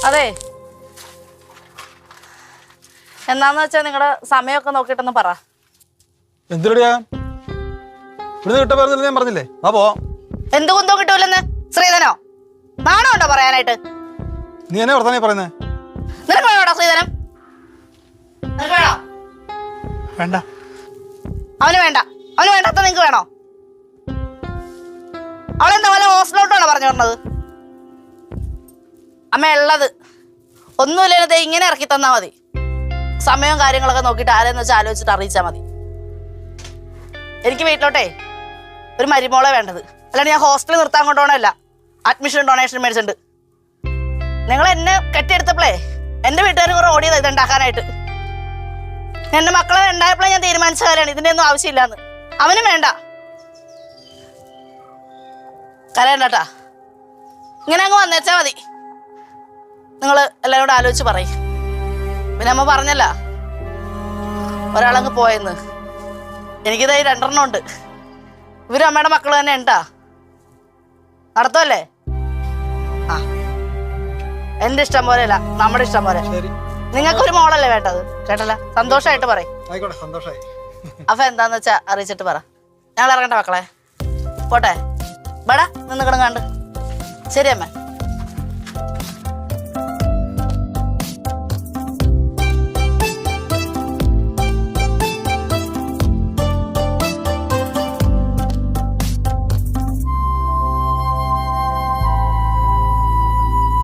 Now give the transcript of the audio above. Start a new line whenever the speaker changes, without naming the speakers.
അതെ, എന്നാന്ന് വെച്ചാ നിങ്ങളുടെ സമയമൊക്കെ നോക്കിയിട്ടൊന്ന് പറ.
എന്തിനാ ഇവിടുന്ന് കിട്ട പറഞ്ഞില്ല? ഞാൻ പറഞ്ഞില്ലേ അപ്പോ
എന്ത് കുന്തോ കിട്ടൂലെന്ന്? ശ്രീധനോ നാണോ ഉണ്ടോ പറയാനായിട്ട്?
നീ എന്നെ വർത്താനേ പറയുന്നേ?
നിനക്ക് വേണോടാ ശ്രീധനം? നിനക്ക് വേണോ?
വേണ്ട.
അവന് വേണ്ട. അവന് വേണ്ടാത്ത നിങ്ങക്ക് വേണോ? അവളെന്താ പോലെ ഹോസ്റ്റലോട്ടാണോ പറഞ്ഞു പറഞ്ഞത്? അമ്മ ഉള്ളത് ഒന്നുമില്ലാതെ ഇങ്ങനെ ഇറക്കി തന്നാ മതി. സമയവും കാര്യങ്ങളൊക്കെ നോക്കിയിട്ട് ആരെന്ന് വെച്ചാൽ ആലോചിച്ചിട്ട് അറിയിച്ചാൽ മതി. എനിക്ക് വീട്ടിലോട്ടേ ഒരു മരുമോളെ വേണ്ടത്. അല്ലാണ്ട് ഞാൻ ഹോസ്റ്റലിൽ നിർത്താൻ കൊണ്ടുപോകണമല്ല. അഡ്മിഷൻ ഡൊണേഷൻ മേടിച്ചിട്ടുണ്ട്. നിങ്ങൾ എന്നെ കെട്ടിയെടുത്തപ്പോഴേ എൻ്റെ വീട്ടുകാർ കുറെ ഓടിയത് ഇതുണ്ടാക്കാനായിട്ട്. എൻ്റെ മക്കളെ ഉണ്ടായപ്പോഴേ ഞാൻ തീരുമാനിച്ച കാര്യമാണ് ഇതിൻ്റെ ഒന്നും ആവശ്യമില്ലാന്ന്. അവനും വേണ്ട. കരയണ്ടാട്ടാ, ഇങ്ങനെ അങ്ങ് വന്നേച്ചാൽ മതി. നിങ്ങൾ എല്ലാവരും കൂടെ ആലോചിച്ച് പറയും. പിന്നെ അമ്മ പറഞ്ഞല്ല ഒരാളങ്ങ് പോയെന്ന്. എനിക്കിതായി 2 ഉണ്ട്. ഇവരും അമ്മയുടെ മക്കൾ തന്നെ ഉണ്ടാ. നടത്തുമല്ലേ? ആ, എന്റെ ഇഷ്ടം പോലെയല്ല, നമ്മുടെ ഇഷ്ടം പോലെ. നിങ്ങൾക്കൊരു മോളല്ലേ വേണ്ടത്? കേട്ടല്ല, സന്തോഷമായിട്ട് പറയും. അപ്പൊ എന്താന്ന് വെച്ചാ അറിയിച്ചിട്ട് പറ. ഞങ്ങൾ ഇറങ്ങട്ടെ മക്കളെ? പോട്ടെ? ബടാ നിന്ന് കിടങ്ങാണ്ട്. ശരി അമ്മ.